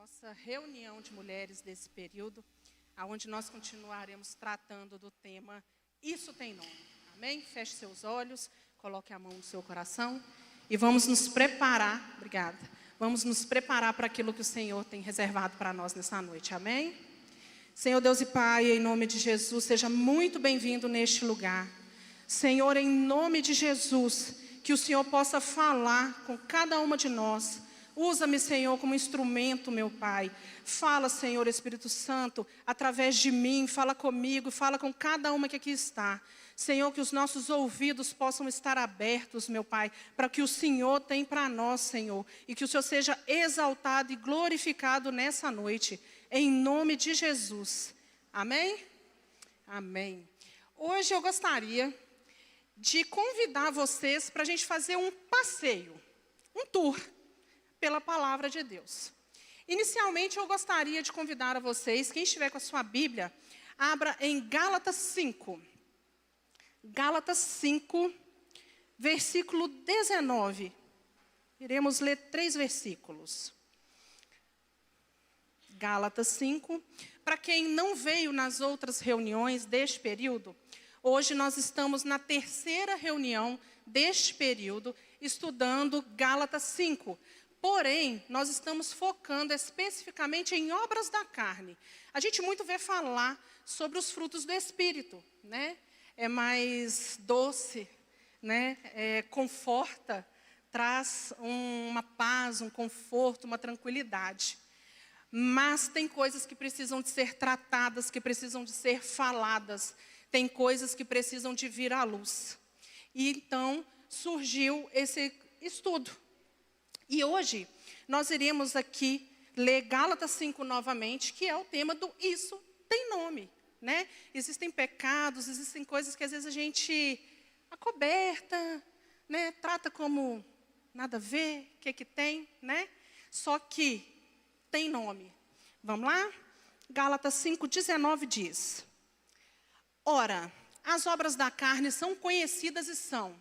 nossa reunião de mulheres desse período, onde nós continuaremos tratando do tema Isso Tem Nome. Amém? Feche seus olhos, coloque a mão no seu coração e vamos nos preparar, obrigada, vamos nos preparar para aquilo que o Senhor tem reservado para nós nessa noite. Amém? Senhor Deus e Pai, em nome de Jesus, seja muito bem-vindo neste lugar. Senhor, em nome de Jesus, que o Senhor possa falar com cada uma de nós. Usa-me, Senhor, como instrumento, meu Pai. Fala, Senhor, Espírito Santo, através de mim, fala comigo, fala com cada uma que aqui está. Senhor, que os nossos ouvidos possam estar abertos, meu Pai, para o que o Senhor tem para nós, Senhor. E que o Senhor seja exaltado e glorificado nessa noite, em nome de Jesus. Amém? Amém. Hoje eu gostaria de convidar vocês para a gente fazer um passeio, um tour pela palavra de Deus. Inicialmente, eu gostaria de convidar a vocês, quem estiver com a sua Bíblia, abra em Gálatas 5. Gálatas 5, versículo 19. Iremos ler 3 versículos. Gálatas 5. Para quem não veio nas outras reuniões deste período, hoje nós estamos na 3ª reunião deste período, estudando Gálatas 5. Porém, nós estamos focando especificamente em obras da carne. A gente muito vê falar sobre os frutos do Espírito, né? É mais doce, né? Conforta, traz uma paz, um conforto, uma tranquilidade. Mas tem coisas que precisam de ser tratadas, que precisam de ser faladas. Tem coisas que precisam de vir à luz. E então surgiu esse estudo. E hoje nós iremos aqui ler Gálatas 5 novamente, que é o tema do Isso Tem Nome, né? Existem pecados, existem coisas que às vezes a gente acoberta, né? Trata como nada a ver, o que tem, né? Só que tem nome. Vamos lá? Gálatas 5:19 diz: Ora, as obras da carne são conhecidas e são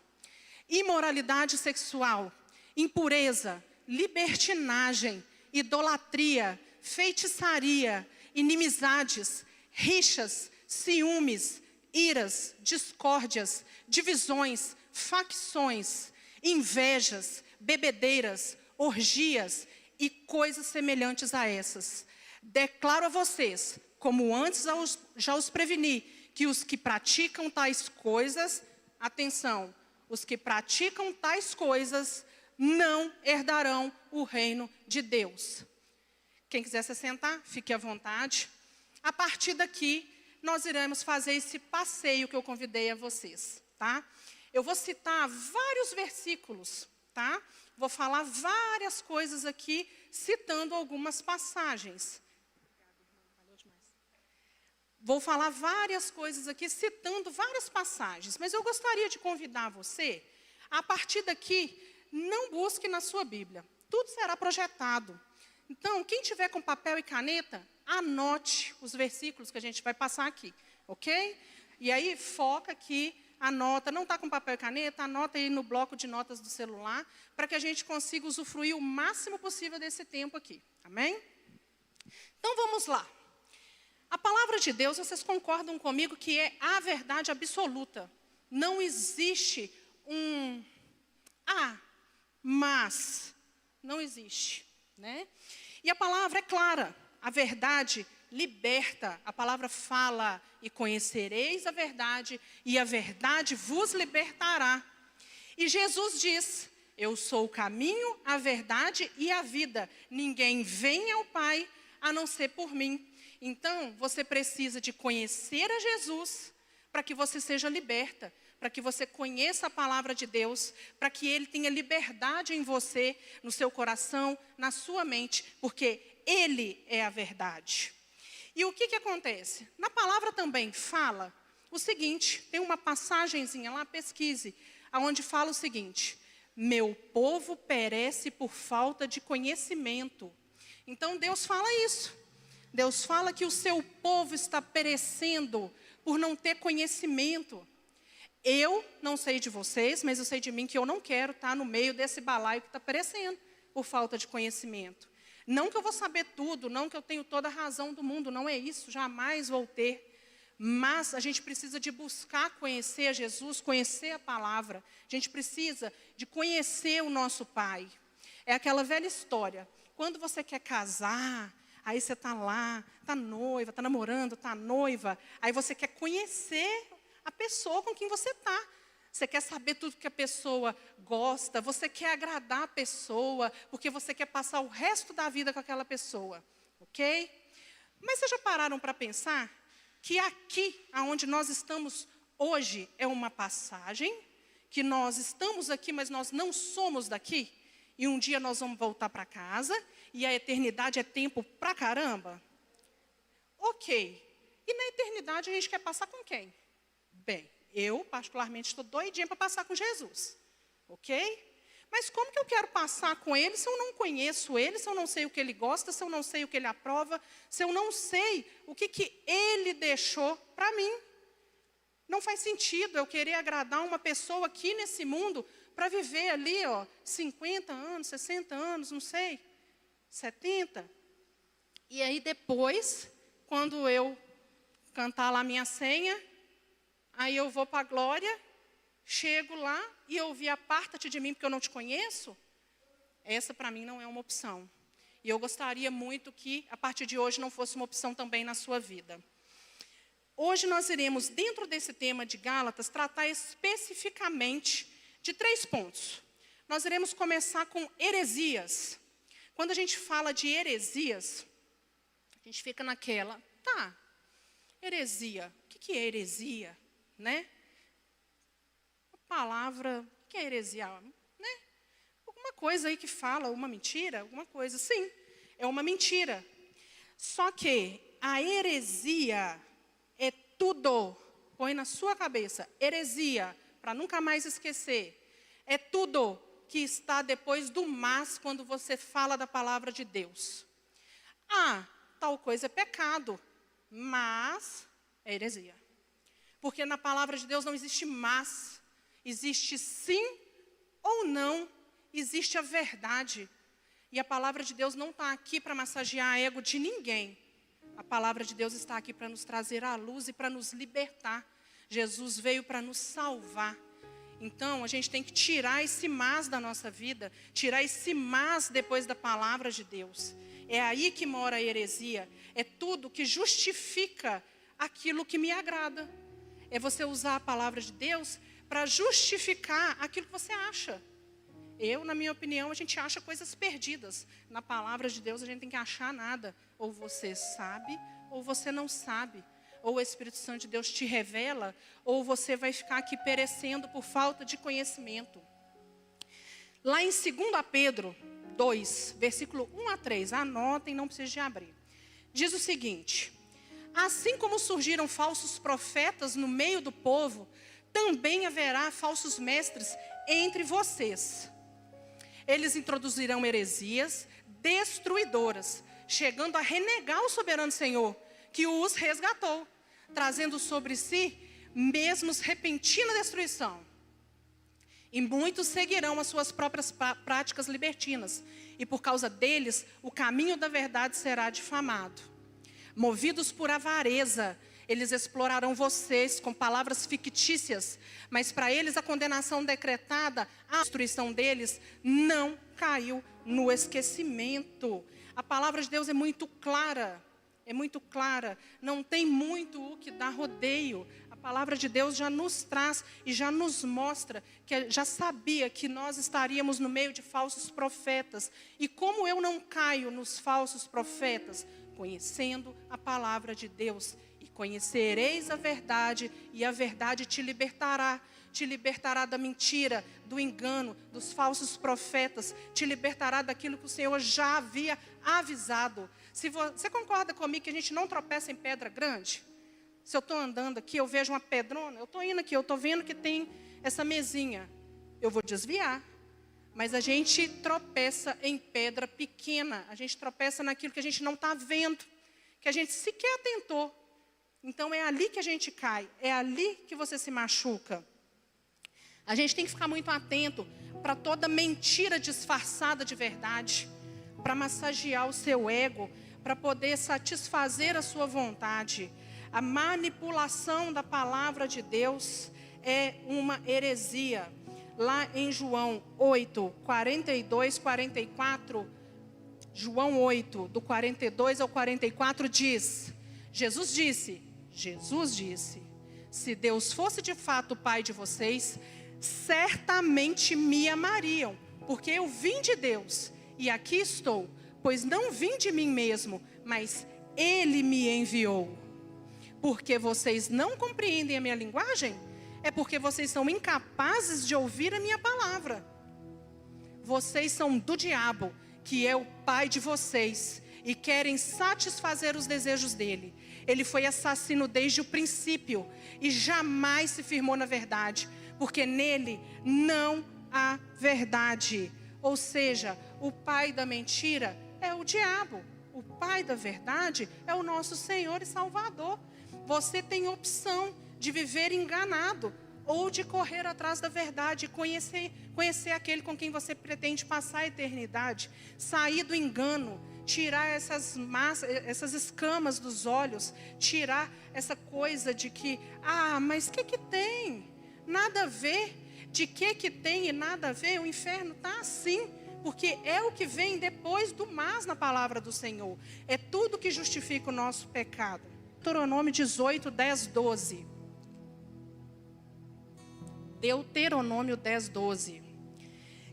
imoralidade sexual, impureza, libertinagem, idolatria, feitiçaria, inimizades, rixas, ciúmes, iras, discórdias, divisões, facções, invejas, bebedeiras, orgias e coisas semelhantes a essas. Declaro a vocês, como antes já os preveni, que os que praticam tais coisas, atenção, os que praticam tais coisas não herdarão o reino de Deus. Quem quiser se sentar, fique à vontade. A partir daqui, nós iremos fazer esse passeio que eu convidei a vocês, tá? Eu vou citar vários versículos, tá? Vou falar várias coisas aqui, citando algumas passagens. Vou falar várias coisas aqui, citando várias passagens. Mas eu gostaria de convidar você, a partir daqui, não busque na sua Bíblia. Tudo será projetado. Então, quem tiver com papel e caneta, anote os versículos que a gente vai passar aqui, ok? E aí, foca aqui, anota. Não está com papel e caneta, anota aí no bloco de notas do celular, para que a gente consiga usufruir o máximo possível desse tempo aqui. Amém? Então, vamos lá. A palavra de Deus, vocês concordam comigo que é a verdade absoluta. Não existe mas não existe, né? E a palavra é clara, a verdade liberta, a palavra fala, e conhecereis a verdade, e a verdade vos libertará. E Jesus diz, eu sou o caminho, a verdade e a vida, ninguém vem ao Pai a não ser por mim. Então, você precisa de conhecer a Jesus para que você seja liberta, para que você conheça a palavra de Deus, para que Ele tenha liberdade em você, no seu coração, na sua mente, porque Ele é a verdade. E o que acontece? Na palavra também fala o seguinte, tem uma passagenzinha lá, pesquise, onde fala o seguinte, meu povo perece por falta de conhecimento. Então Deus fala isso. Deus fala que o seu povo está perecendo por não ter conhecimento. Eu não sei de vocês, mas eu sei de mim que eu não quero estar no meio desse balaio que está perecendo por falta de conhecimento. Não que eu vou saber tudo, não que eu tenho toda a razão do mundo, não é isso, jamais vou ter. Mas a gente precisa de buscar conhecer Jesus, conhecer a palavra. A gente precisa de conhecer o nosso Pai. É aquela velha história. Quando você quer casar, aí você está lá, está noiva, está namorando, está noiva. Aí você quer conhecer a pessoa com quem você está. Você quer saber tudo que a pessoa gosta, você quer agradar a pessoa, porque você quer passar o resto da vida com aquela pessoa, ok? Mas vocês já pararam para pensar que aqui, onde nós estamos hoje, é uma passagem, que nós estamos aqui, mas nós não somos daqui, e um dia nós vamos voltar para casa, e a eternidade é tempo pra caramba? Ok. E na eternidade a gente quer passar com quem? Bem, eu, particularmente, estou doidinha para passar com Jesus, ok? Mas como que eu quero passar com Ele se eu não conheço Ele, se eu não sei o que Ele gosta, se eu não sei o que Ele aprova, se eu não sei o que Ele deixou para mim? Não faz sentido eu querer agradar uma pessoa aqui nesse mundo para viver ali, 50 anos, 60 anos, não sei, 70. E aí depois, quando eu cantar lá minha senha, aí eu vou para a glória, chego lá e ouvi aparta-te de mim porque eu não te conheço. Essa para mim não é uma opção. E eu gostaria muito que a partir de hoje não fosse uma opção também na sua vida. Hoje nós iremos, dentro desse tema de Gálatas, tratar especificamente de 3 pontos. Nós iremos começar com heresias. Quando a gente fala de heresias, a gente fica naquela, heresia, o que é heresia? Né? A palavra, o que é heresia? Né? Alguma coisa aí que fala, uma mentira, alguma coisa. Sim, é uma mentira. Só que a heresia é tudo, põe na sua cabeça, heresia, para nunca mais esquecer, é tudo que está depois do mas, quando você fala da palavra de Deus. Tal coisa é pecado, mas é heresia. Porque na palavra de Deus não existe mas, existe sim ou não, existe a verdade. E a palavra de Deus não está aqui para massagear o ego de ninguém. A palavra de Deus está aqui para nos trazer à luz e para nos libertar. Jesus veio para nos salvar. Então, a gente tem que tirar esse mas da nossa vida, tirar esse mas depois da palavra de Deus. É aí que mora a heresia. É tudo que justifica aquilo que me agrada. É você usar a palavra de Deus para justificar aquilo que você acha. Na minha opinião, a gente acha coisas perdidas. Na palavra de Deus, a gente tem que achar nada. Ou você sabe, ou você não sabe. Ou o Espírito Santo de Deus te revela, ou você vai ficar aqui perecendo por falta de conhecimento. Lá em 2 Pedro 2, versículo 1 a 3, anotem, não precisa de abrir. Diz o seguinte: assim como surgiram falsos profetas no meio do povo, também haverá falsos mestres entre vocês. Eles introduzirão heresias destruidoras, chegando a renegar o soberano Senhor, que os resgatou, trazendo sobre si mesmos repentina destruição. E muitos seguirão as suas próprias práticas libertinas, e por causa deles, o caminho da verdade será difamado. Movidos por avareza, eles explorarão vocês com palavras fictícias, mas para eles a condenação decretada, a destruição deles, não caiu no esquecimento. A palavra de Deus é muito clara, não tem muito o que dar rodeio. A palavra de Deus já nos traz e já nos mostra, que já sabia que nós estaríamos no meio de falsos profetas. E como eu não caio nos falsos profetas? Conhecendo a palavra de Deus. E conhecereis a verdade, e a verdade te libertará da mentira, do engano, dos falsos profetas, te libertará daquilo que o Senhor já havia avisado. Se você concorda comigo que a gente não tropeça em pedra grande? Se eu estou andando aqui, eu vejo uma pedrona, eu estou indo aqui, eu estou vendo que tem essa mesinha, eu vou desviar. Mas a gente tropeça em pedra pequena, a gente tropeça naquilo que a gente não está vendo, que a gente sequer atentou. Então é ali que a gente cai, é ali que você se machuca. A gente tem que ficar muito atento para toda mentira disfarçada de verdade. para massagear o seu ego, para poder satisfazer a sua vontade. A manipulação da palavra de Deus é uma heresia. Lá em João 8, 42, 44, João 8, do 42 ao 44 diz, Jesus disse, se Deus fosse de fato o Pai de vocês, certamente me amariam, porque eu vim de Deus e aqui estou, pois não vim de mim mesmo, mas Ele me enviou. Porque vocês não compreendem a minha linguagem? É porque vocês são incapazes de ouvir a minha palavra. Vocês são do diabo, que é o pai de vocês, e querem satisfazer os desejos dele. Ele foi assassino desde o princípio e jamais se firmou na verdade, porque nele não há verdade. Ou seja, o pai da mentira é o diabo. O pai da verdade é o nosso Senhor e Salvador. Você tem opção de viver enganado ou de correr atrás da verdade, conhecer aquele com quem você pretende passar a eternidade, sair do engano, tirar essas escamas dos olhos, tirar essa coisa de que, mas o que tem? Nada a ver. De que tem e nada a ver? O inferno está assim, porque é o que vem depois do mas na palavra do Senhor. É tudo que justifica o nosso pecado. Deuteronômio 18, 10, 12. Deuteronômio 10, 12.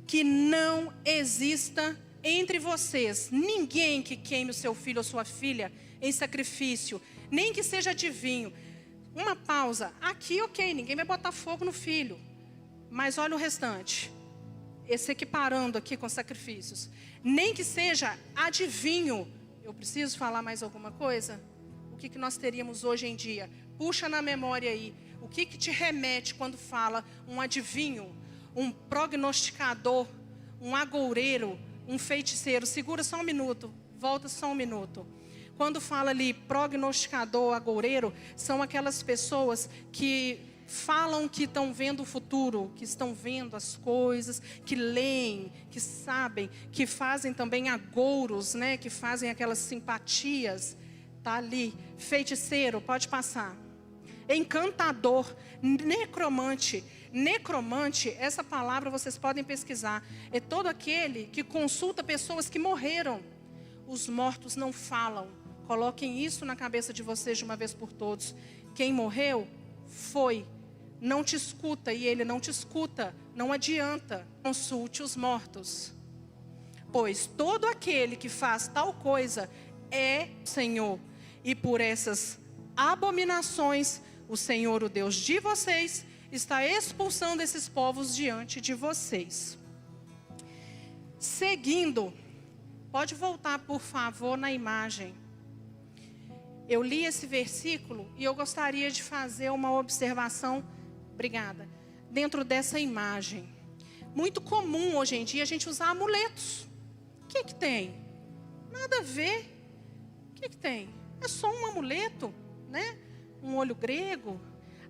Que não exista entre vocês ninguém que queime o seu filho ou sua filha em sacrifício, nem que seja adivinho. Uma pausa. Aqui, ok, ninguém vai botar fogo no filho. Mas olha o restante. Esse equiparando aqui com sacrifícios. Nem que seja adivinho. Eu preciso falar mais alguma coisa? O que nós teríamos hoje em dia? Puxa na memória aí. O que te remete quando fala um adivinho, um prognosticador, um agoureiro, um feiticeiro? Segura só um minuto, volta só um minuto. Quando fala ali prognosticador, agoureiro, são aquelas pessoas que falam que estão vendo o futuro, que estão vendo as coisas, que leem, que sabem, que fazem também agouros, né? Que fazem aquelas simpatias. Tá ali, feiticeiro, pode passar. Encantador, necromante. Necromante, essa palavra vocês podem pesquisar. É todo aquele que consulta pessoas que morreram. Os mortos não falam. Coloquem isso na cabeça de vocês de uma vez por todos. Quem morreu, foi. Não te escuta e ele não te escuta. Não adianta. Consulte os mortos. Pois todo aquele que faz tal coisa é Senhor. E por essas abominações, o Senhor, o Deus de vocês, está expulsando esses povos diante de vocês. Seguindo, pode voltar por favor na imagem. Eu li esse versículo e eu gostaria de fazer uma observação, obrigada, dentro dessa imagem. Muito comum hoje em dia a gente usar amuletos. O que tem? Nada a ver. O que tem? É só um amuleto, né? Um olho grego.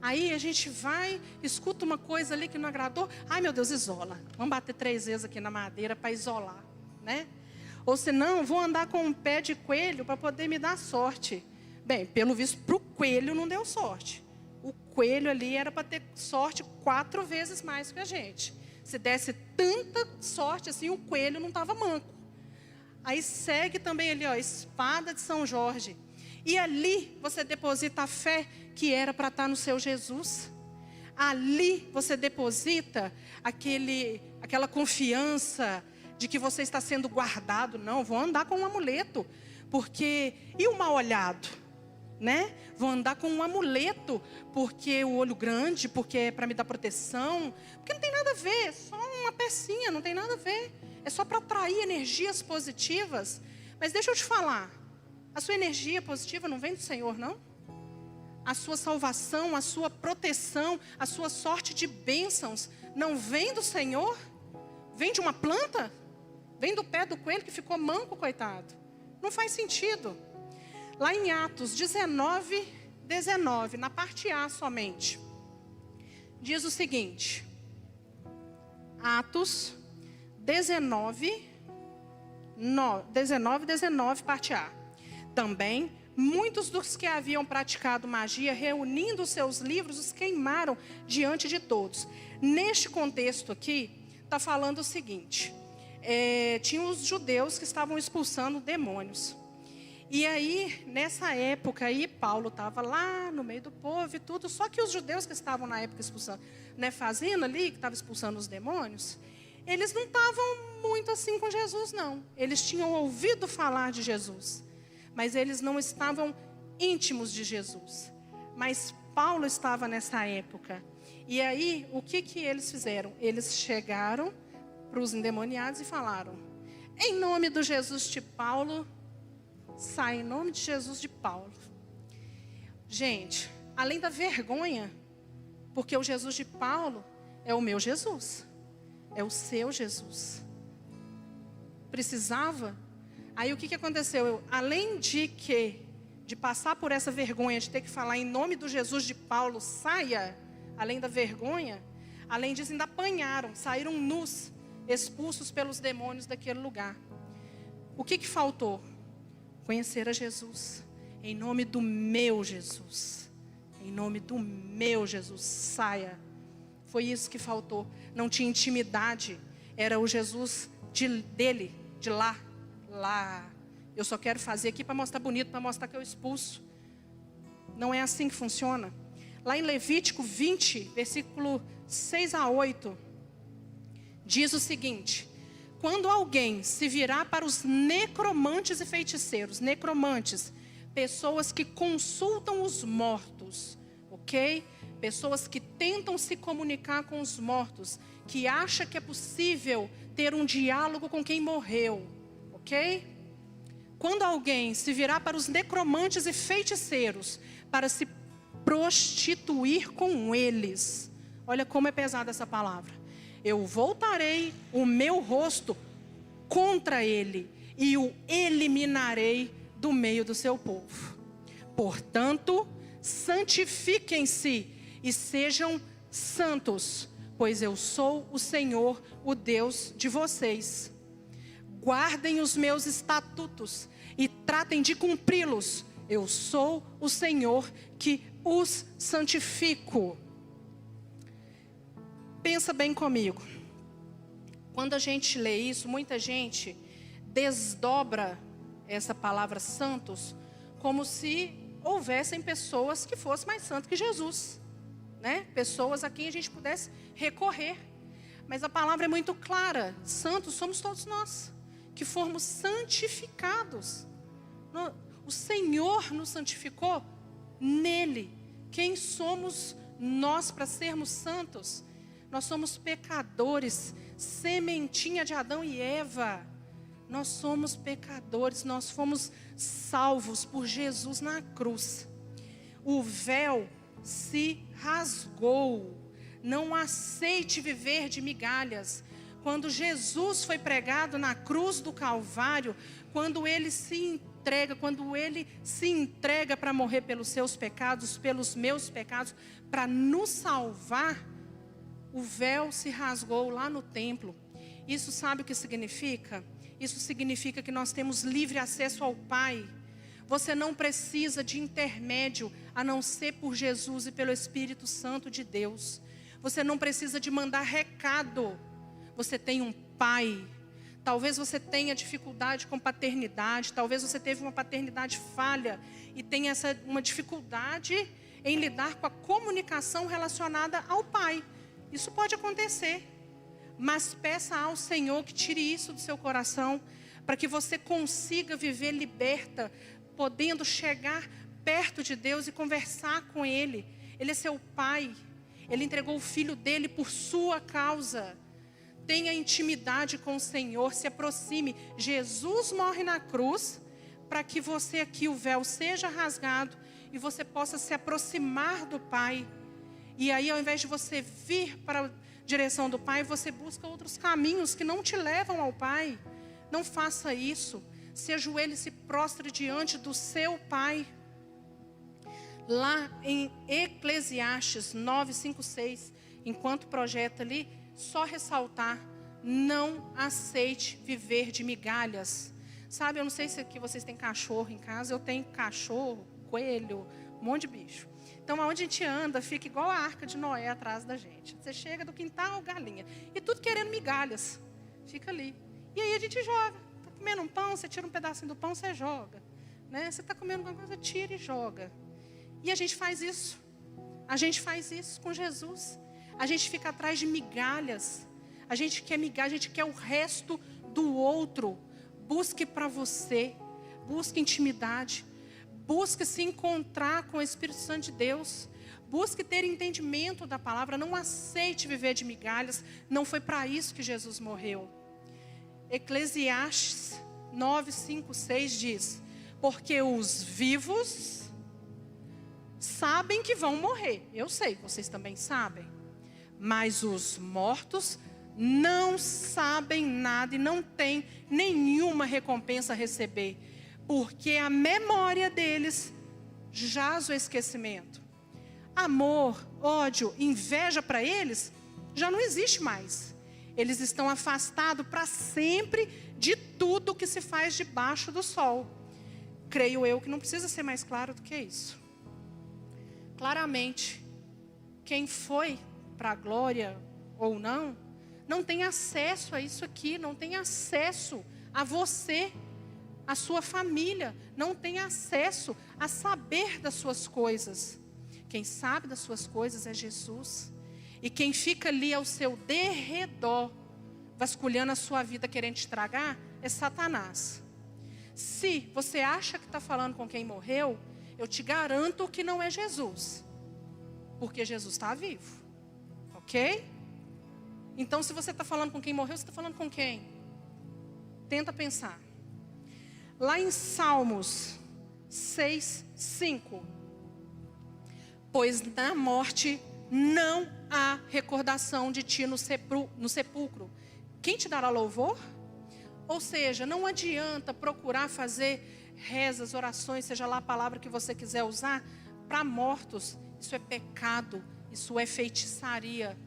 Aí a gente vai, escuta uma coisa ali que não agradou. Ai meu Deus, isola. Vamos bater 3 vezes aqui na madeira para isolar, né? Ou senão, vou andar com um pé de coelho para poder me dar sorte. Bem, pelo visto, para o coelho não deu sorte. O coelho ali era para ter sorte 4 vezes mais que a gente. Se desse tanta sorte assim, o coelho não estava manco. Aí segue também ali, ó, espada de São Jorge. E ali você deposita a fé que era para estar no seu Jesus. Ali você deposita aquela confiança de que você está sendo guardado. Não, vou andar com um amuleto. Porque, e o mal olhado? Né? Vou andar com um amuleto, porque o olho grande, porque é para me dar proteção. Porque não tem nada a ver, é só uma pecinha, não tem nada a ver. É só para atrair energias positivas. Mas deixa eu te falar, a sua energia positiva não vem do Senhor, não? A sua salvação, a sua proteção, a sua sorte de bênçãos não vem do Senhor? Vem de uma planta? Vem do pé do coelho que ficou manco, coitado. Não faz sentido. Lá em Atos 19, 19, na parte A somente, diz o seguinte. Atos 19, 19, parte A. Também, muitos dos que haviam praticado magia, reunindo seus livros, os queimaram diante de todos. Neste contexto aqui, está falando o seguinte: tinham os judeus que estavam expulsando demônios. E aí, nessa época aí, Paulo estava lá no meio do povo e tudo, só que os judeus que estavam na época expulsando, fazendo ali, que estavam expulsando os demônios, eles não estavam muito assim com Jesus, não. Eles tinham ouvido falar de Jesus, mas eles não estavam íntimos de Jesus. Mas Paulo estava nessa época. E aí, o que eles fizeram? Eles chegaram para os endemoniados e falaram: em nome do Jesus de Paulo, sai em nome de Jesus de Paulo. Gente, além da vergonha, porque o Jesus de Paulo é o meu Jesus, é o seu Jesus. Precisava. Aí o que aconteceu? Além de passar por essa vergonha, de ter que falar em nome do Jesus de Paulo, saia, além da vergonha, além disso ainda apanharam, saíram nus, expulsos pelos demônios daquele lugar. O que faltou? Conhecer a Jesus. Em nome do meu Jesus. Em nome do meu Jesus, saia. Foi isso que faltou. Não tinha intimidade. Era o Jesus dele, de lá. Eu só quero fazer aqui para mostrar bonito, para mostrar que eu expulso. Não é assim que funciona. Lá em Levítico 20, versículo 6 a 8, diz o seguinte: quando alguém se virar para os necromantes e feiticeiros, necromantes, pessoas que consultam os mortos, ok? Pessoas que tentam se comunicar com os mortos, que acham que é possível ter um diálogo com quem morreu, ok? Quando alguém se virar para os necromantes e feiticeiros, para se prostituir com eles, olha como é pesada essa palavra. Eu voltarei o meu rosto contra ele e o eliminarei do meio do seu povo. Portanto, santifiquem-se e sejam santos, pois eu sou o Senhor, o Deus de vocês. Guardem os meus estatutos e tratem de cumpri-los. Eu sou o Senhor que os santifico. Pensa bem comigo. Quando a gente lê isso, muita gente desdobra essa palavra santos como se houvessem pessoas que fossem mais santas que Jesus, né? Pessoas a quem a gente pudesse recorrer. Mas a palavra é muito clara: santos somos todos nós, que fomos santificados. O Senhor nos santificou nele. Quem somos nós para sermos santos? Nós somos pecadores, sementinha de Adão e Eva. Nós somos pecadores, nós fomos salvos por Jesus na cruz. O véu se rasgou. Não aceite viver de migalhas. Quando Jesus foi pregado na cruz do Calvário, quando ele se entrega para morrer pelos seus pecados, pelos meus pecados, para nos salvar, o véu se rasgou lá no templo. Isso sabe o que significa? Isso significa que nós temos livre acesso ao Pai. Você não precisa de intermédio, a não ser por Jesus e pelo Espírito Santo de Deus. Você não precisa de mandar recado. Você tem um Pai. Talvez você tenha dificuldade com paternidade. Talvez você teve uma paternidade falha e tenha uma dificuldade em lidar com a comunicação relacionada ao Pai. Isso pode acontecer, mas peça ao Senhor que tire isso do seu coração, para que você consiga viver liberta, podendo chegar perto de Deus e conversar com Ele. Ele é seu Pai, Ele entregou o Filho dele por sua causa. Tenha intimidade com o Senhor, se aproxime. Jesus morre na cruz, para que você aqui, o véu seja rasgado, e você possa se aproximar do Pai. E aí, ao invés de você vir para a direção do Pai, você busca outros caminhos que não te levam ao Pai. Não faça isso. Se ajoelhe e se prostre diante do seu Pai. Lá em Eclesiastes 9, 5, 6, enquanto projeta ali, só ressaltar, não aceite viver de migalhas. Sabe, eu não sei se aqui vocês têm cachorro em casa, eu tenho cachorro, coelho, um monte de bicho. Então, aonde a gente anda, fica igual a arca de Noé atrás da gente. Você chega do quintal, galinha, e tudo querendo migalhas. Fica ali. E aí a gente joga. Está comendo um pão, você tira um pedacinho do pão, você joga. Né? Você está comendo alguma coisa, tira e joga. E a gente faz isso. A gente faz isso com Jesus. A gente fica atrás de migalhas. A gente quer migalha, a gente quer o resto do outro. Busque para você. Busque intimidade. Busque se encontrar com o Espírito Santo de Deus. Busque ter entendimento da palavra. Não aceite viver de migalhas. Não foi para isso que Jesus morreu. Eclesiastes 9, 5, 6 diz: porque os vivos sabem que vão morrer. Eu sei, vocês também sabem. Mas os mortos não sabem nada e não têm nenhuma recompensa a receber. Porque a memória deles jaz o esquecimento. Amor, ódio, inveja para eles já não existe mais. Eles estão afastados para sempre de tudo que se faz debaixo do sol. Creio eu que não precisa ser mais claro do que isso. Claramente, quem foi para a glória ou não, não tem acesso a isso aqui, não tem acesso a você, a sua família, não tem acesso a saber das suas coisas. Quem sabe das suas coisas é Jesus. E quem fica ali ao seu derredor, vasculhando a sua vida, querendo estragar, é Satanás. Se você acha que está falando com quem morreu, eu te garanto que não é Jesus. Porque Jesus está vivo. Ok? Então, se você está falando com quem morreu, você está falando com quem? Tenta pensar. Lá em Salmos 6, 5. Pois na morte não há recordação de ti no sepulcro. Quem te dará louvor? Ou seja, não adianta procurar fazer rezas, orações, seja lá a palavra que você quiser usar, para mortos. Isso é pecado, isso é feitiçaria.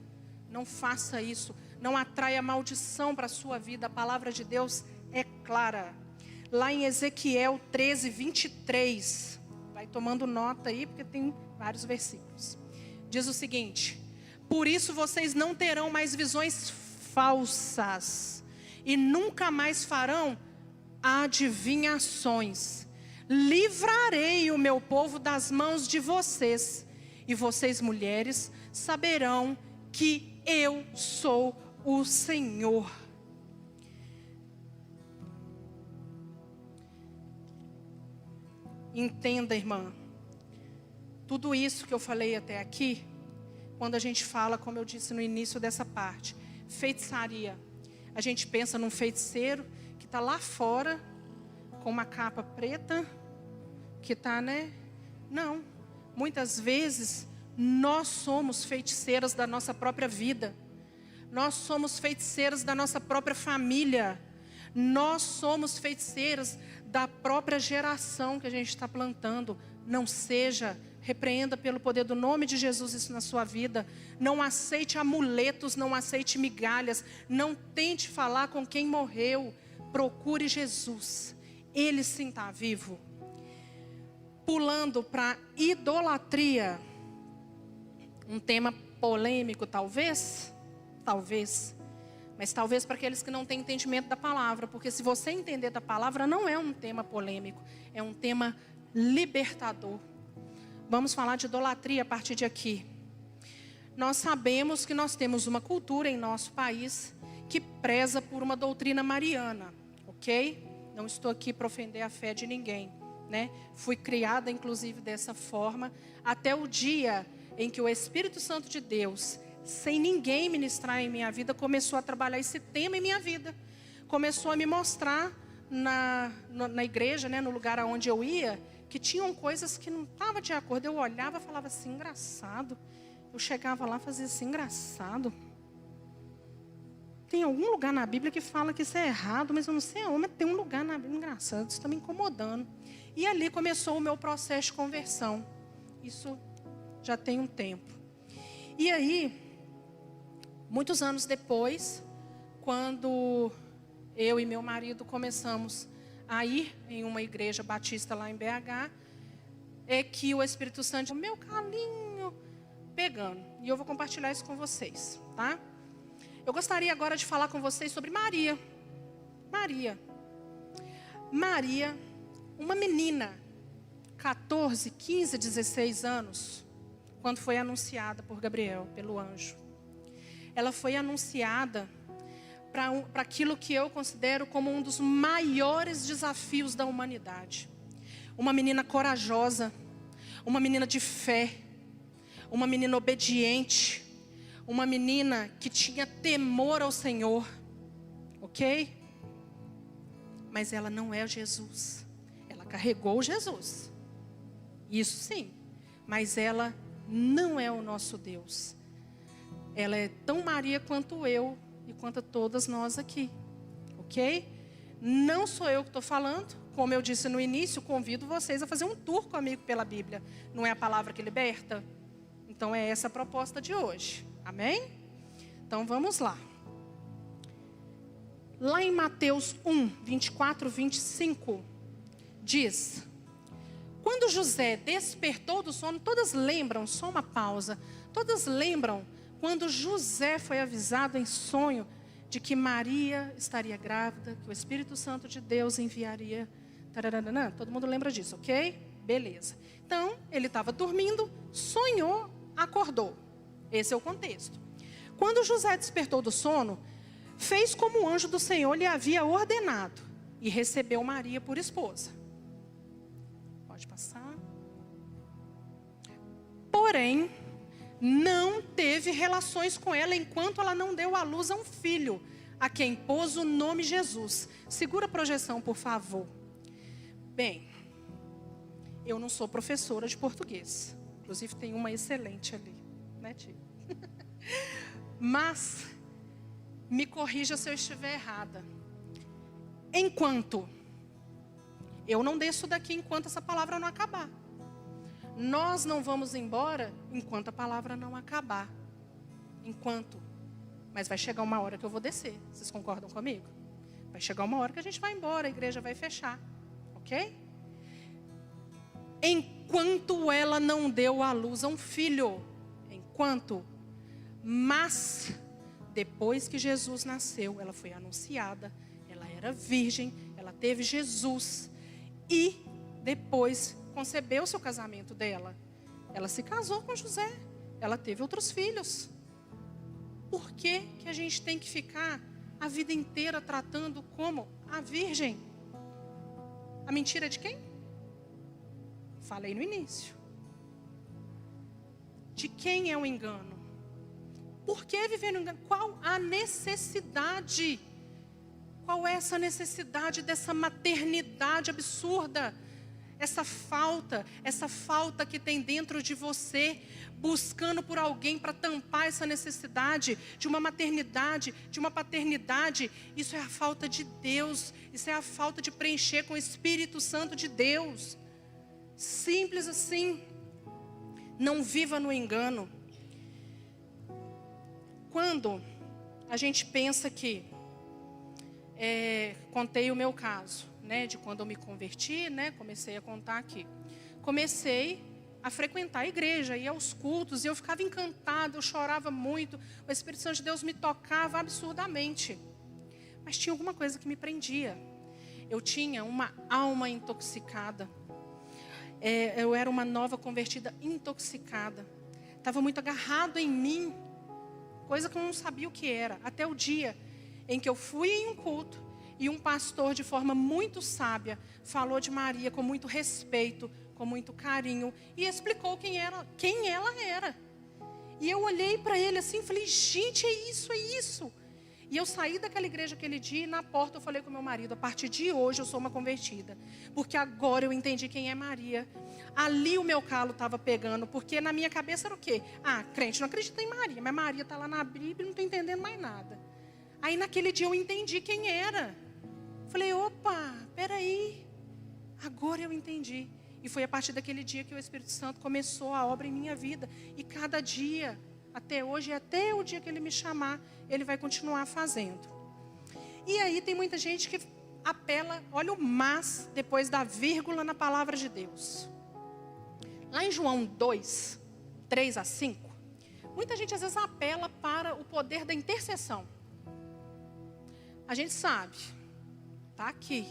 Não faça isso. Não atraia maldição para a sua vida. A palavra de Deus é clara. Lá em Ezequiel 13, 23. Vai tomando nota aí, porque tem vários versículos. Diz o seguinte: por isso vocês não terão mais visões falsas. E nunca mais farão adivinhações. Livrarei o meu povo das mãos de vocês. E vocês, mulheres, saberão que eu sou o Senhor. Entenda, irmã. Tudo isso que eu falei até aqui, quando a gente fala, como eu disse no início dessa parte, feitiçaria. A gente pensa num feiticeiro que está lá fora, com uma capa preta, que está, né? Não. Muitas vezes, nós somos feiticeiras da nossa própria vida. Nós somos feiticeiras da nossa própria família. Nós somos feiticeiras da própria geração que a gente está plantando. Não seja, repreenda pelo poder do nome de Jesus isso na sua vida. Não aceite amuletos, não aceite migalhas. Não tente falar com quem morreu. Procure Jesus. Ele sim está vivo. Pulando para idolatria. Um tema polêmico, talvez. Talvez. Mas talvez para aqueles que não têm entendimento da palavra. Porque se você entender da palavra, não é um tema polêmico. É um tema libertador. Vamos falar de idolatria a partir de aqui. Nós sabemos que nós temos uma cultura em nosso país que preza por uma doutrina mariana, ok? Não estou aqui para ofender a fé de ninguém, né? Fui criada inclusive dessa forma, até o dia em que o Espírito Santo de Deus, sem ninguém ministrar em minha vida, começou a trabalhar esse tema em minha vida. Começou a me mostrar na igreja, né, no lugar aonde eu ia, que tinham coisas que não estavam de acordo. Eu olhava e falava assim, engraçado. Eu chegava lá e fazia assim, engraçado. Tem algum lugar na Bíblia que fala que isso é errado, mas eu não sei aonde, mas tem um lugar na Bíblia, engraçado, isso está me incomodando. E ali começou o meu processo de conversão. Isso já tem um tempo. E aí, muitos anos depois, quando eu e meu marido começamos a ir em uma igreja batista lá em BH, é que o Espírito Santo, o meu calinho pegando. E eu vou compartilhar isso com vocês, tá? Eu gostaria agora de falar com vocês sobre Maria. Maria, uma menina, 14, 15, 16 anos, quando foi anunciada por Gabriel, pelo anjo. Ela foi anunciada para aquilo que eu considero como um dos maiores desafios da humanidade. Uma menina corajosa, uma menina de fé, uma menina obediente, uma menina que tinha temor ao Senhor, ok? Mas ela não é Jesus. Ela carregou Jesus, isso sim, mas ela não é o nosso Deus. Ela é tão Maria quanto eu e quanto todas nós aqui, ok? Não sou eu que estou falando, como eu disse no início, convido vocês a fazer um tour comigo pela Bíblia. Não é a palavra que liberta? Então é essa a proposta de hoje, amém? Então vamos lá. Lá em Mateus 1, 24, 25, diz: quando José despertou do sono, todas lembram, só uma pausa, todas lembram quando José foi avisado em sonho de que Maria estaria grávida, que o Espírito Santo de Deus enviaria. Tararana, todo mundo lembra disso, ok? Beleza. Então, ele estava dormindo, sonhou, acordou. Esse é o contexto. Quando José despertou do sono, fez como o anjo do Senhor lhe havia ordenado e recebeu Maria por esposa. Pode passar. Porém, não teve relações com ela enquanto ela não deu à luz a um filho, a quem pôs o nome Jesus. Segura a projeção, por favor. Bem, eu não sou professora de português. Inclusive, tem uma excelente ali, né, tia? Mas, me corrija se eu estiver errada. Enquanto, eu não desço daqui enquanto essa palavra não acabar. Nós não vamos embora enquanto a palavra não acabar. Enquanto. Mas vai chegar uma hora que eu vou descer. Vocês concordam comigo? Vai chegar uma hora que a gente vai embora, a igreja vai fechar. Ok? Enquanto ela não deu à luz a um filho. Enquanto. Mas, depois que Jesus nasceu, ela foi anunciada. Ela era virgem. Ela teve Jesus. E depois concebeu seu casamento dela. Ela se casou com José. Ela teve outros filhos. Por que que a gente tem que ficar a vida inteira tratando como a virgem? A mentira é de quem? Falei no início. De quem é o engano? Por que viver no engano? Qual a necessidade? Qual é essa necessidade dessa maternidade absurda? Essa falta que tem dentro de você, buscando por alguém para tampar essa necessidade de uma maternidade, de uma paternidade. Isso é a falta de Deus, isso é a falta de preencher com o Espírito Santo de Deus. Simples assim. Não viva no engano. Quando a gente pensa que, contei o meu caso, né, de quando eu me converti, né, comecei a contar aqui. Comecei a frequentar a igreja, ia aos cultos, e eu ficava encantada, eu chorava muito, o Espírito Santo de Deus me tocava absurdamente. Mas tinha alguma coisa que me prendia. Eu tinha uma alma intoxicada. Eu era uma nova convertida intoxicada. Estava muito agarrado em mim, coisa que eu não sabia o que era. Até o dia em que eu fui em um culto, e um pastor, de forma muito sábia, falou de Maria com muito respeito, com muito carinho, e explicou quem ela era. E eu olhei para ele assim e falei, gente, é isso. E eu saí daquela igreja aquele dia e na porta eu falei com meu marido, a partir de hoje eu sou uma convertida. Porque agora eu entendi quem é Maria. Ali o meu calo estava pegando, porque na minha cabeça era o quê? Crente não acredita em Maria, mas Maria está lá na Bíblia e não estou entendendo mais nada. Aí naquele dia eu entendi quem era. Falei, opa, peraí, agora eu entendi. E foi a partir daquele dia que o Espírito Santo começou a obra em minha vida. E cada dia, até hoje, até o dia que Ele me chamar, Ele vai continuar fazendo. E aí tem muita gente que apela, olha o mas depois da vírgula na palavra de Deus. Lá em João 2, 3 a 5, muita gente às vezes apela para o poder da intercessão. A gente sabe, está aqui,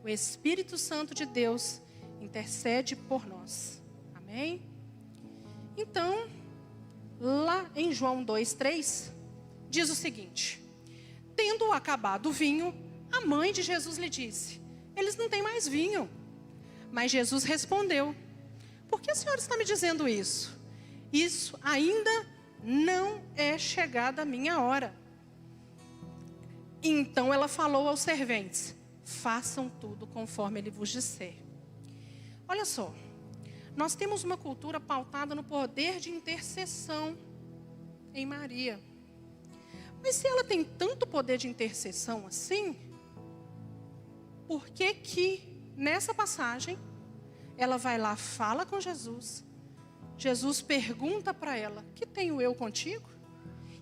o Espírito Santo de Deus intercede por nós. Amém? Então, lá em João 2, 3, diz o seguinte: tendo acabado o vinho, a mãe de Jesus lhe disse: eles não têm mais vinho. Mas Jesus respondeu: por que a senhora está me dizendo isso? Isso ainda não é chegada a minha hora. Então ela falou aos serventes: façam tudo conforme ele vos disser. Olha só, nós temos uma cultura pautada no poder de intercessão em Maria. Mas se ela tem tanto poder de intercessão assim, por que que nessa passagem ela vai lá, fala com Jesus, Jesus pergunta para ela: que tenho eu contigo?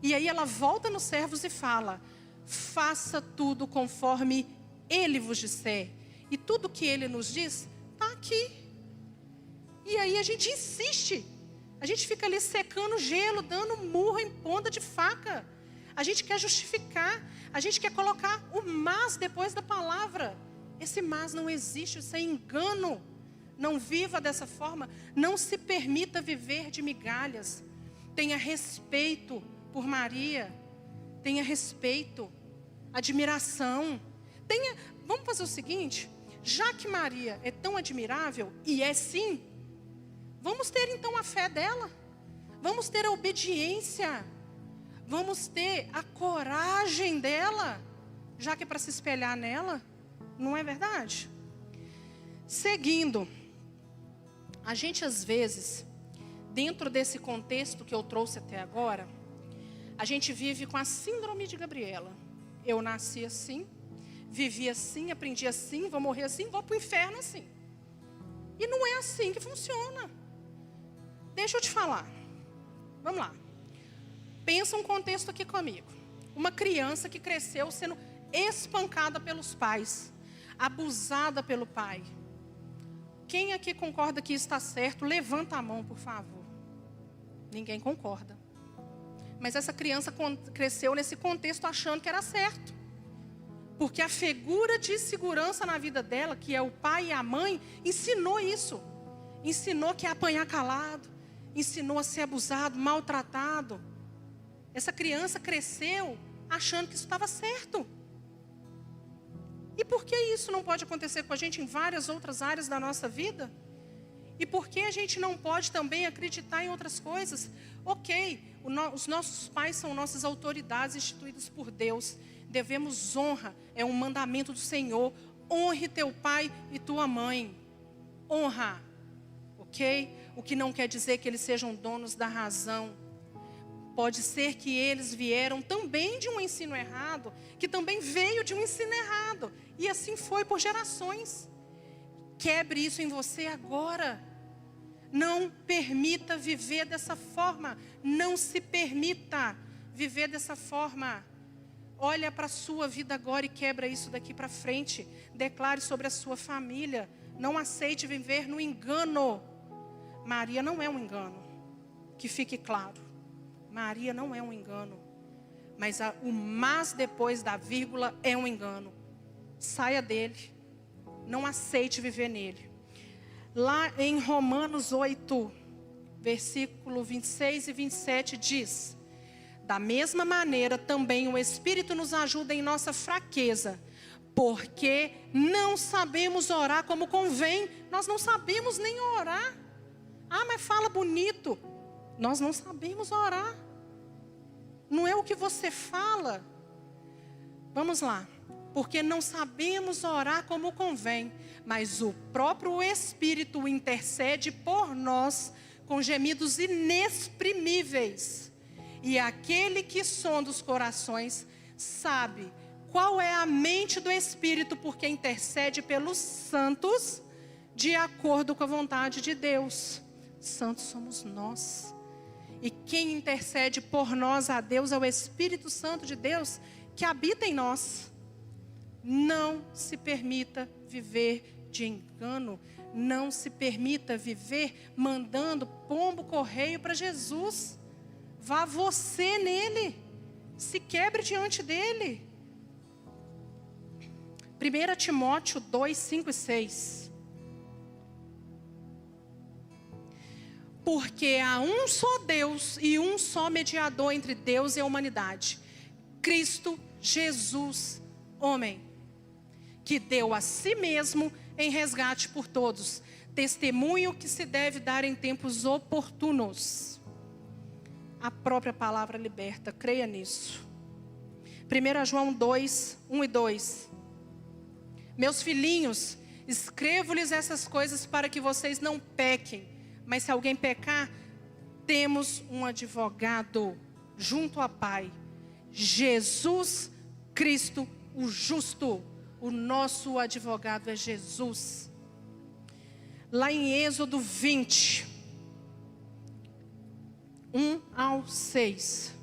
E aí ela volta nos servos e fala: faça tudo conforme ele vos disser. E tudo que ele nos diz está aqui. E aí a gente insiste, a gente fica ali secando gelo, dando murro em ponta de faca. A gente quer justificar, a gente quer colocar o mas depois da palavra. Esse mas não existe, isso é engano. Não viva dessa forma, não se permita viver de migalhas. Tenha respeito por Maria, tenha respeito, admiração. Vamos fazer o seguinte: já que Maria é tão admirável, e é sim, vamos ter então a fé dela, vamos ter a obediência, vamos ter a coragem dela, já que é para se espelhar nela, não é verdade? Seguindo, a gente às vezes, dentro desse contexto que eu trouxe até agora, a gente vive com a síndrome de Gabriela. Eu nasci assim, vivi assim, aprendi assim, vou morrer assim, vou para o inferno assim. E não é assim que funciona. Deixa eu te falar. Vamos lá. Pensa um contexto aqui comigo. Uma criança que cresceu sendo espancada pelos pais, abusada pelo pai. Quem aqui concorda que está certo? Levanta a mão, por favor. Ninguém concorda. Mas essa criança cresceu nesse contexto achando que era certo. Porque a figura de segurança na vida dela, que é o pai e a mãe, ensinou isso. Ensinou que é apanhar calado. Ensinou a ser abusado, maltratado. Essa criança cresceu achando que isso estava certo. E por que isso não pode acontecer com a gente em várias outras áreas da nossa vida? E por que a gente não pode também acreditar em outras coisas? Ok, os nossos pais são nossas autoridades instituídas por Deus. Devemos honra, é um mandamento do Senhor. Honre teu pai e tua mãe. Honra, ok? O que não quer dizer que eles sejam donos da razão. Pode ser que eles vieram também de um ensino errado, que também veio de um ensino errado. E assim foi por gerações. Quebre isso em você agora. Não permita viver dessa forma. Não se permita viver dessa forma. Olha para a sua vida agora e quebra isso daqui para frente. Declare sobre a sua família. Não aceite viver no engano. Maria não é um engano. Que fique claro. Maria não é um engano. Mas o mas depois da vírgula é um engano. Saia dele. Não aceite viver nele. Lá em Romanos 8, versículo 26 e 27 diz: da mesma maneira também o Espírito nos ajuda em nossa fraqueza, porque não sabemos orar como convém. Nós não sabemos nem orar. Ah, mas fala bonito. Nós não sabemos orar. Não é o que você fala. Vamos lá. Porque não sabemos orar como convém, mas o próprio Espírito intercede por nós com gemidos inexprimíveis. E aquele que sonda os corações sabe qual é a mente do Espírito, porque intercede pelos santos de acordo com a vontade de Deus. Santos somos nós. E quem intercede por nós a Deus é o Espírito Santo de Deus, que habita em nós. Não se permita viver de engano. Não se permita viver mandando pombo correio para Jesus. Vá você nele. Se quebre diante dele. 1 Timóteo 2, 5 e 6. Porque há um só Deus e um só mediador entre Deus e a humanidade, Cristo Jesus, homem, que deu a si mesmo em resgate por todos, testemunho que se deve dar em tempos oportunos. A própria palavra liberta, creia nisso. 1 João 2, 1 e 2. Meus filhinhos, escrevo-lhes essas coisas para que vocês não pequem. Mas se alguém pecar, temos um advogado junto ao Pai, Jesus Cristo, o justo. O nosso advogado é Jesus. Lá em Êxodo 20, 1 ao 6.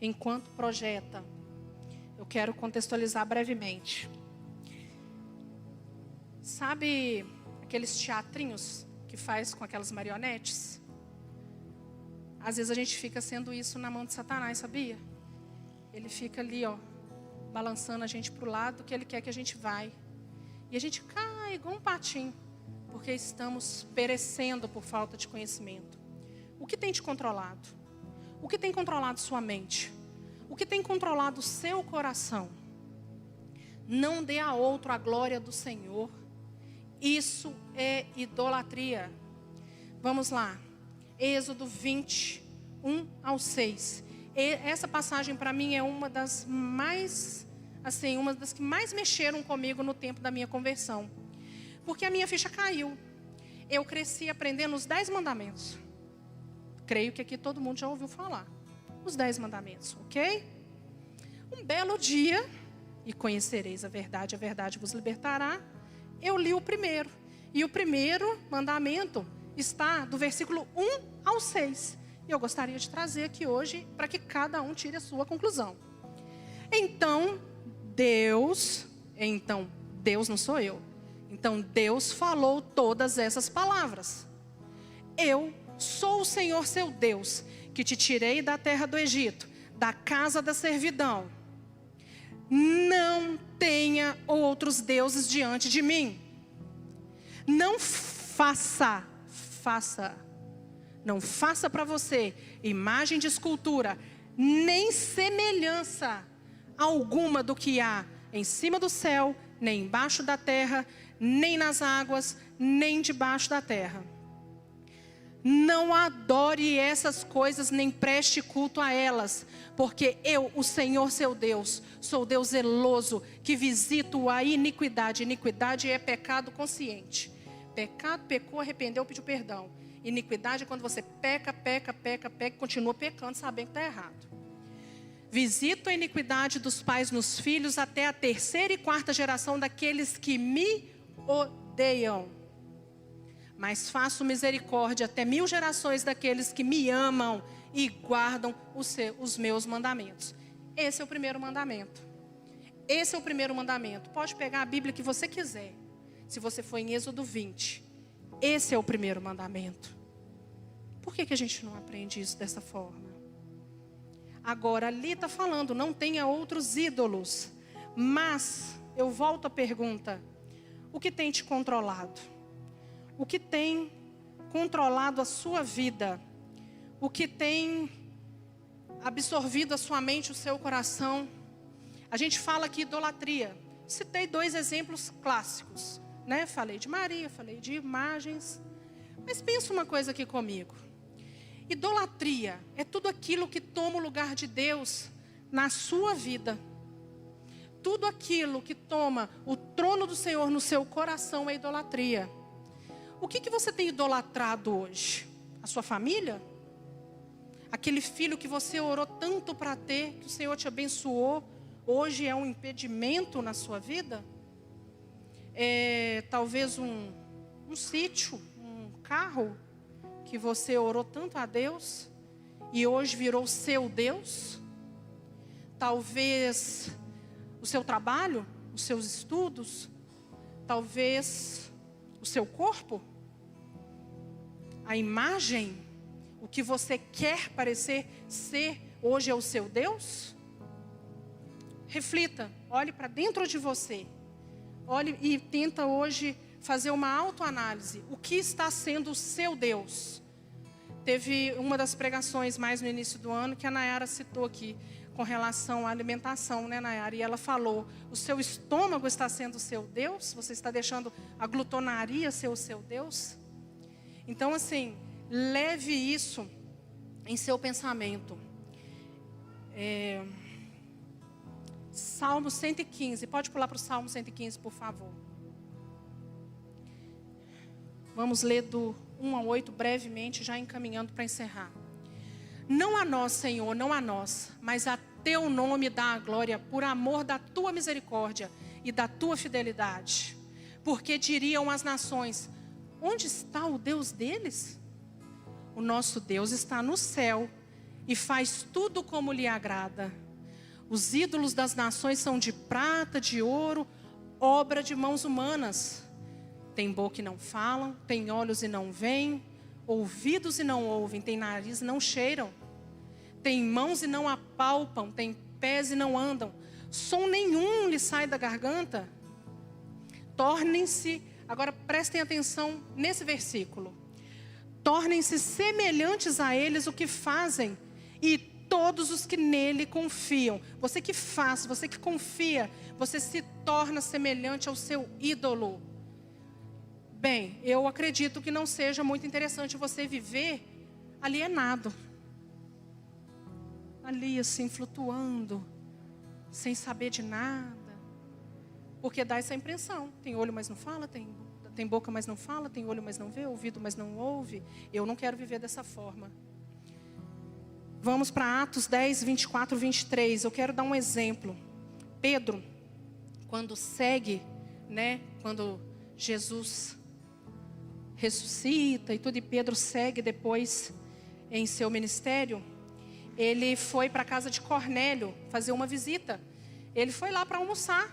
Enquanto projeta, eu quero contextualizar brevemente. Sabe aqueles teatrinhos que faz com aquelas marionetes? Às vezes a gente fica sendo isso na mão de Satanás, sabia? Ele fica ali, balançando a gente para o lado que ele quer que a gente vai. E a gente cai igual um patinho, porque estamos perecendo por falta de conhecimento. O que tem te controlado? O que tem controlado sua mente? O que tem controlado o seu coração? Não dê a outro a glória do Senhor. Isso é idolatria. Vamos lá. Êxodo 20, 1 ao 6. Essa passagem para mim é uma das que mais mexeram comigo no tempo da minha conversão. Porque a minha ficha caiu. Eu cresci aprendendo os 10 mandamentos. Creio que aqui todo mundo já ouviu falar. Os 10 mandamentos, ok? Um belo dia, e conhecereis a verdade vos libertará. Eu li o primeiro. E o primeiro mandamento está do versículo 1 ao 6. E eu gostaria de trazer aqui hoje para que cada um tire a sua conclusão. Então Deus não sou eu. Então Deus falou todas essas palavras. Eu sou o Senhor seu Deus, que te tirei da terra do Egito, da casa da servidão. Não tenha outros deuses diante de mim. Não faça para você imagem de escultura, nem semelhança alguma do que há em cima do céu, nem embaixo da terra, nem nas águas, nem debaixo da terra. Não adore essas coisas, nem preste culto a elas, porque eu, o Senhor seu Deus, sou Deus zeloso, que visito a iniquidade. Iniquidade é pecado consciente. Pecado, pecou, arrependeu, pediu perdão. Iniquidade é quando você peca, e continua pecando, sabendo que está errado. Visito a iniquidade dos pais nos filhos, até a 3ª e 4ª geração daqueles que me odeiam. Mas faço misericórdia até 1000 gerações daqueles que me amam e guardam os meus mandamentos. Esse é o primeiro mandamento. Esse é o primeiro mandamento. Pode pegar a Bíblia que você quiser. Se você for em Êxodo 20. Esse é o primeiro mandamento. Por que a gente não aprende isso dessa forma? Agora, ali está falando, não tenha outros ídolos. Mas, eu volto à pergunta. O que tem te controlado? O que tem controlado a sua vida? O que tem absorvido a sua mente, o seu coração? A gente fala aqui idolatria. Citei 2 exemplos clássicos, né? Falei de Maria, falei de imagens. Mas pensa uma coisa aqui comigo. Idolatria é tudo aquilo que toma o lugar de Deus na sua vida. Tudo aquilo que toma o trono do Senhor no seu coração é idolatria. O que você tem idolatrado hoje? A sua família? Aquele filho que você orou tanto para ter, que o Senhor te abençoou, hoje é um impedimento na sua vida? Talvez um sítio, um carro, que você orou tanto a Deus, e hoje virou seu Deus? Talvez o seu trabalho, os seus estudos, talvez o seu corpo, a imagem, o que você quer parecer ser, hoje é o seu Deus? Reflita, olhe para dentro de você, olhe e tenta hoje fazer uma autoanálise. O que está sendo o seu Deus? Teve uma das pregações mais no início do ano que a Nayara citou aqui, com relação à alimentação, né, Nayara? E ela falou, o seu estômago está sendo o seu Deus? Você está deixando a glutonaria ser o seu Deus? Então, assim, leve isso em seu pensamento. Salmo 115, pode pular para o Salmo 115, por favor. Vamos ler do 1 ao 8 brevemente, já encaminhando para encerrar. Não a nós, Senhor, não a nós, mas a teu nome dá a glória por amor da tua misericórdia e da tua fidelidade. Porque diriam as nações, onde está o Deus deles? O nosso Deus está no céu e faz tudo como lhe agrada. Os ídolos das nações são de prata, de ouro, obra de mãos humanas. Tem boca e não falam, tem olhos e não veem, ouvidos e não ouvem, tem nariz e não cheiram. Tem mãos e não apalpam, tem pés e não andam. Som nenhum lhe sai da garganta. Tornem-se, agora prestem atenção nesse versículo. Tornem-se semelhantes a eles o que fazem, e todos os que nele confiam. Você que faz, você que confia, você se torna semelhante ao seu ídolo. Bem, eu acredito que não seja muito interessante você viver alienado. Ali assim, flutuando, sem saber de nada. Porque dá essa impressão. Tem olho, mas não fala, tem boca, mas não fala, tem olho, mas não vê, ouvido, mas não ouve. Eu não quero viver dessa forma. Vamos para Atos 10, 24, 23. Eu quero dar um exemplo. Pedro, quando segue, né, quando Jesus ressuscita e tudo, e Pedro segue depois em seu ministério, ele foi para a casa de Cornélio fazer uma visita. Ele foi lá para almoçar.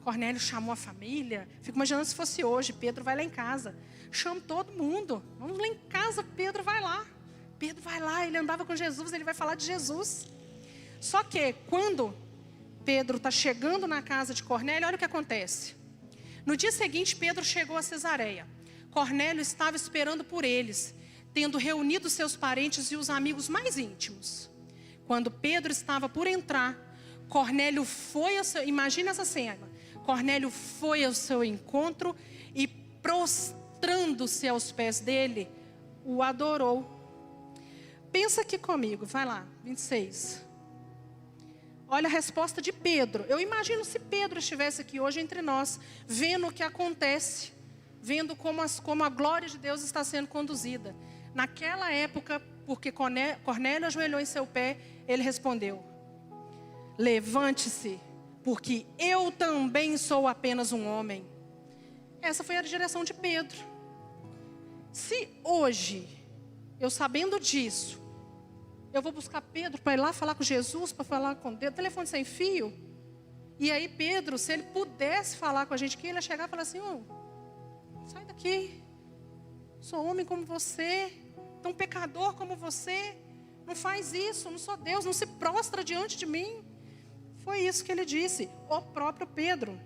Cornélio chamou a família. Fico imaginando se fosse hoje. Pedro vai lá em casa. Chama todo mundo. Vamos lá em casa, Pedro vai lá. Pedro vai lá, ele andava com Jesus, ele vai falar de Jesus. Só que quando Pedro está chegando na casa de Cornélio, olha o que acontece. No dia seguinte, Pedro chegou a Cesareia. Cornélio estava esperando por eles, tendo reunido seus parentes e os amigos mais íntimos. Quando Pedro estava por entrar, Cornélio foi ao seu... Imagina essa cena. Cornélio foi ao seu encontro e, prostrando-se aos pés dele, o adorou. Pensa aqui comigo, vai lá, 26. Olha a resposta de Pedro. Eu imagino se Pedro estivesse aqui hoje entre nós, vendo o que acontece, vendo como a glória de Deus está sendo conduzida. Naquela época, porque Cornélio ajoelhou em seu pé, ele respondeu: levante-se, porque eu também sou apenas um homem. Essa foi a direção de Pedro. Se hoje, eu sabendo disso, eu vou buscar Pedro para ir lá falar com Jesus, para falar com Deus, telefone sem fio. E aí Pedro, se ele pudesse falar com a gente aqui, ele ia chegar e falar assim: sai daqui, sou homem como você, tão pecador como você, não faz isso, não sou Deus, não se prostra diante de mim. Foi isso que ele disse, o próprio Pedro.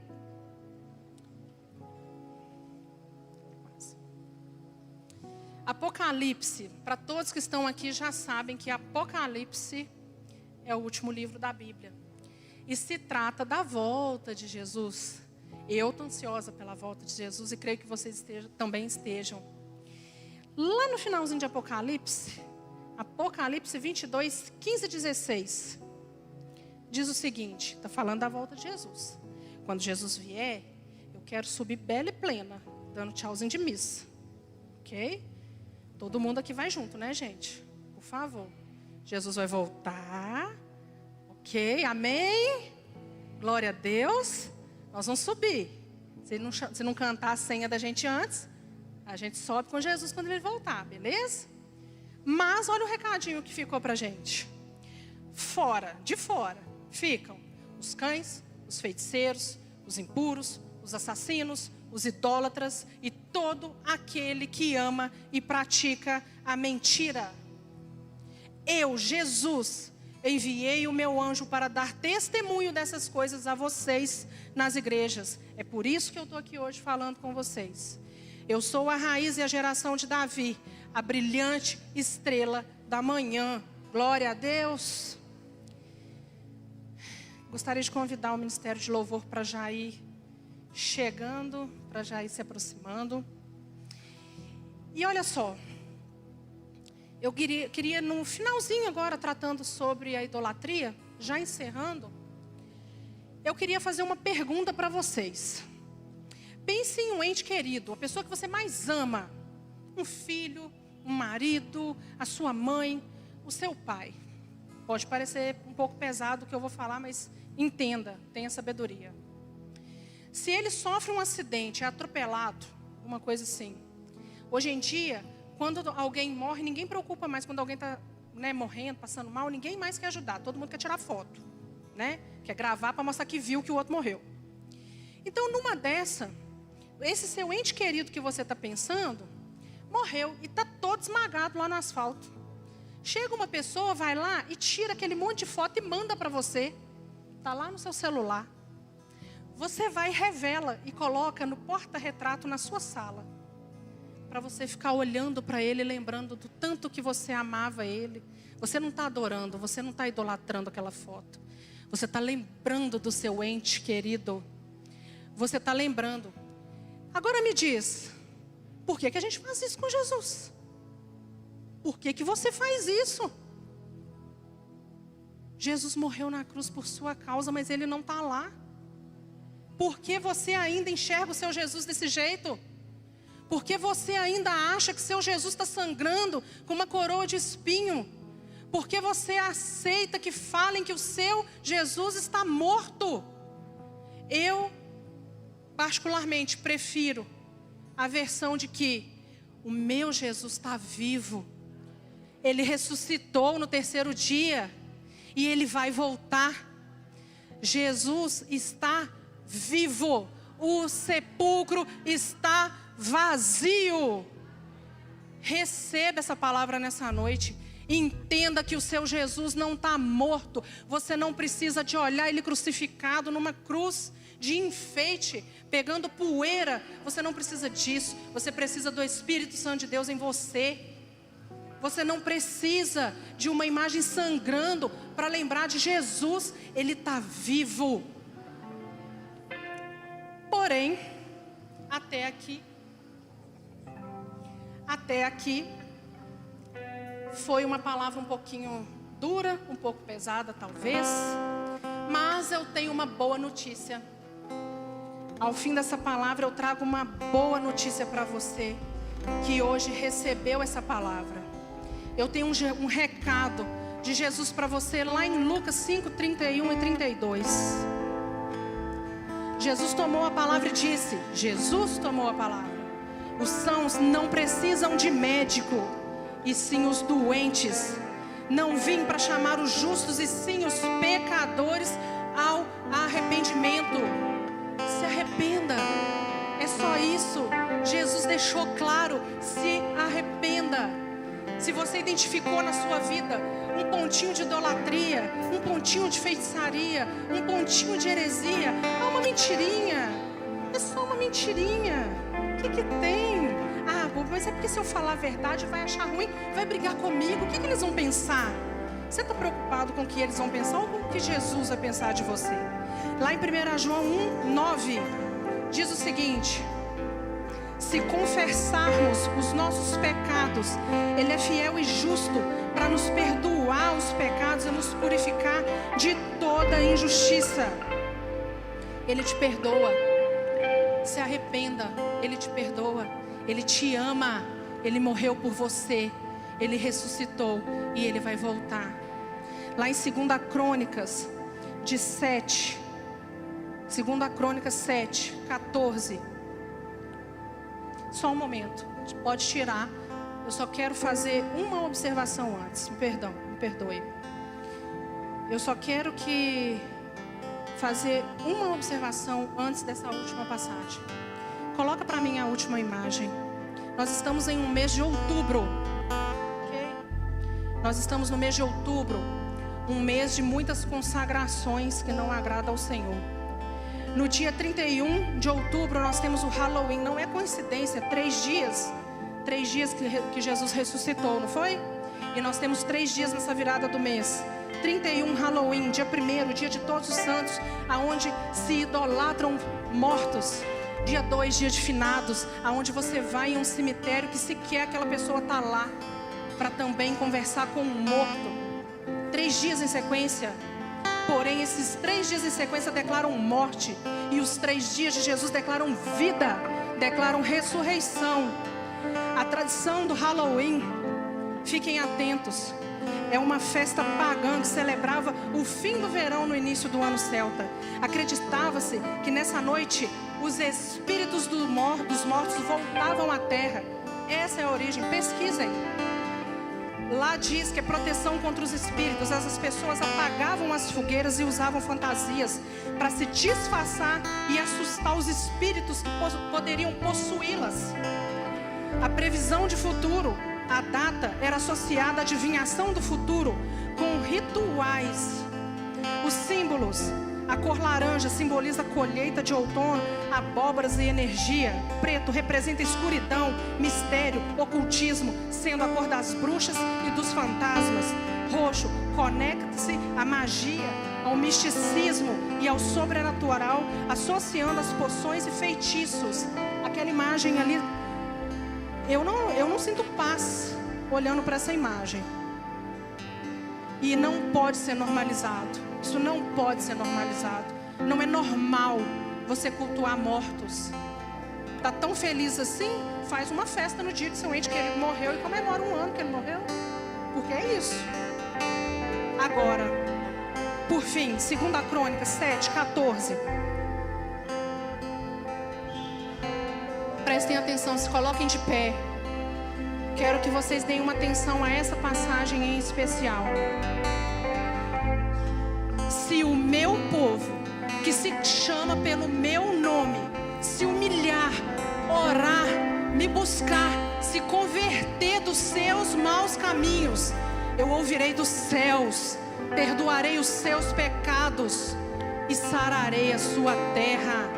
Apocalipse, para todos que estão aqui já sabem que Apocalipse é o último livro da Bíblia. E se trata da volta de Jesus. Eu estou ansiosa pela volta de Jesus e creio que vocês também estejam. Lá no finalzinho de Apocalipse, Apocalipse 22, 15 e 16, diz o seguinte, está falando da volta de Jesus. Quando Jesus vier, eu quero subir bela e plena, dando tchauzinho de missa. Ok? Todo mundo aqui vai junto, né, gente? Por favor. Jesus vai voltar. Ok? Amém? Glória a Deus. Nós vamos subir. Se não cantar a senha da gente antes, a gente sobe com Jesus quando ele voltar, beleza? Mas olha o recadinho que ficou pra gente. De fora, Ficam os cães, os feiticeiros, os impuros, os assassinos, os idólatras e todo aquele que ama e pratica a mentira. Eu, Jesus, enviei o meu anjo para dar testemunho dessas coisas a vocês nas igrejas. É por isso que eu estou aqui hoje falando com vocês. Eu sou a raiz e a geração de Davi, a brilhante estrela da manhã. Glória a Deus. Gostaria de convidar o Ministério de Louvor para já ir chegando, para já ir se aproximando. E olha só, eu queria no finalzinho agora, tratando sobre a idolatria, já encerrando, eu queria fazer uma pergunta para vocês. Pense em um ente querido, a pessoa que você mais ama, um filho, um marido, a sua mãe, o seu pai. Pode parecer um pouco pesado o que eu vou falar, mas entenda, tenha sabedoria. Se ele sofre um acidente, é atropelado, alguma coisa assim. Hoje em dia, quando alguém morre, ninguém preocupa mais. Quando alguém está morrendo, passando mal, ninguém mais quer ajudar. Todo mundo quer tirar foto, né? Quer gravar para mostrar que viu que o outro morreu. Então, numa dessa, esse seu ente querido que você está pensando, morreu e está todo esmagado lá no asfalto. Chega uma pessoa, vai lá e tira aquele monte de foto e manda para você. Está lá no seu celular. Você vai e revela e coloca no porta-retrato na sua sala. Para você ficar olhando para ele e lembrando do tanto que você amava ele. Você não está adorando, você não está idolatrando aquela foto. Você está lembrando do seu ente querido. Você está lembrando. Agora me diz, por que a gente faz isso com Jesus? Por que você faz isso? Jesus morreu na cruz por sua causa, mas ele não está lá. Por que você ainda enxerga o seu Jesus desse jeito? Por que você ainda acha que seu Jesus está sangrando com uma coroa de espinho? Por que você aceita que falem que o seu Jesus está morto? Eu, particularmente, prefiro a versão de que o meu Jesus está vivo. Ele ressuscitou no terceiro dia e ele vai voltar. Jesus está vivo. O sepulcro está vazio. Receba essa palavra nessa noite. Entenda que o seu Jesus não está morto. Você não precisa de olhar ele crucificado numa cruz de enfeite, pegando poeira. Você não precisa disso. Você precisa do Espírito Santo de Deus em você. Você não precisa de uma imagem sangrando para lembrar de Jesus. Ele está vivo. Porém, até aqui, foi uma palavra um pouquinho dura, um pouco pesada talvez, mas eu tenho uma boa notícia. Ao fim dessa palavra eu trago uma boa notícia para você, que hoje recebeu essa palavra. Eu tenho um recado de Jesus para você lá em Lucas 5, 31 e 32. Jesus tomou a palavra e disse, Jesus tomou a palavra: os sãos não precisam de médico, e sim os doentes. Não vim para chamar os justos, e sim os pecadores ao arrependimento. Se arrependa, é só isso. Jesus deixou claro, se arrependa. Se você identificou na sua vida um pontinho de idolatria, um pontinho de feitiçaria, um pontinho de heresia, é uma mentirinha, é só uma mentirinha. O que tem? Ah, mas é porque se eu falar a verdade vai achar ruim, vai brigar comigo, o que eles vão pensar? Você está preocupado com o que eles vão pensar ou com o que Jesus vai pensar de você? Lá em 1 João 1, 9, diz o seguinte: se confessarmos os nossos pecados, Ele é fiel e justo para nos perdoar os pecados e nos purificar de toda injustiça. Ele te perdoa. Se arrependa, Ele te perdoa. Ele te ama. Ele morreu por você. Ele ressuscitou e Ele vai voltar. Lá em 2 Crônicas de 7, 2 Crônicas 7, 14. Só um momento, pode tirar. Eu só quero fazer uma observação antes. Me perdoe. Eu só quero fazer uma observação antes dessa última passagem. Coloca para mim a última imagem. Nós estamos em um mês de outubro. Okay? Nós estamos no mês de outubro. Um mês de muitas consagrações que não agrada ao Senhor. No dia 31 de outubro nós temos o Halloween. Não é coincidência, 3 dias que Jesus ressuscitou, não foi? E nós temos 3 dias nessa virada do mês. 31 Halloween, dia 1º, dia de Todos os Santos, aonde se idolatram mortos. Dia 2, dia de finados, aonde você vai em um cemitério que sequer aquela pessoa está lá, para também conversar com um morto. 3 dias em sequência. Porém, esses 3 dias em sequência declaram morte. E os 3 dias de Jesus declaram vida, declaram ressurreição. A tradição do Halloween, fiquem atentos, é uma festa pagã que celebrava o fim do verão no início do ano celta. Acreditava-se que nessa noite os espíritos dos mortos voltavam à terra. Essa é a origem, pesquisem. Lá diz que é proteção contra os espíritos. As pessoas apagavam as fogueiras e usavam fantasias para se disfarçar e assustar os espíritos que poderiam possuí-las. A previsão de futuro, a data era associada à adivinhação do futuro com rituais. Os símbolos, a cor laranja simboliza a colheita de outono, abóboras e energia. Preto representa escuridão, mistério, ocultismo, sendo a cor das bruxas e dos fantasmas. Roxo conecta-se à magia, ao misticismo e ao sobrenatural, associando as poções e feitiços. Aquela imagem ali, eu não sinto paz olhando para essa imagem. E não pode ser normalizado. Isso não pode ser normalizado. Não é normal você cultuar mortos. Está tão feliz assim? Faz uma festa no dia que seu ente querido morreu e comemora 1 ano que ele morreu. Porque é isso. Agora, por fim, 2ª Crônicas 7:14. Prestem atenção, se coloquem de pé. Quero que vocês deem uma atenção a essa passagem em especial. Se o meu povo, que se chama pelo meu nome, se humilhar, orar, me buscar, se converter dos seus maus caminhos, eu ouvirei dos céus, perdoarei os seus pecados e sararei a sua terra.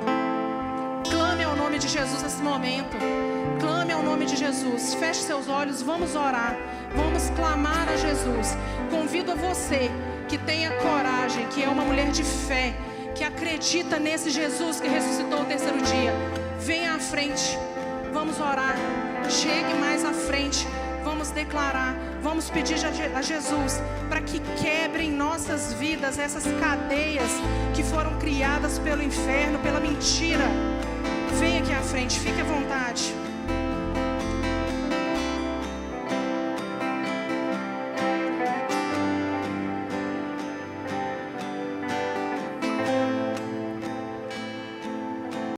Clame ao nome de Jesus nesse momento. Clame ao nome de Jesus. Feche seus olhos, vamos orar. Vamos clamar a Jesus. Convido a você que tenha coragem, que é uma mulher de fé, que acredita nesse Jesus que ressuscitou o 3º dia. Venha à frente. Vamos orar. Chegue mais à frente. Vamos declarar. Vamos pedir a Jesus para que quebre em nossas vidas essas cadeias que foram criadas pelo inferno, pela mentira. Venha aqui à frente, fique à vontade.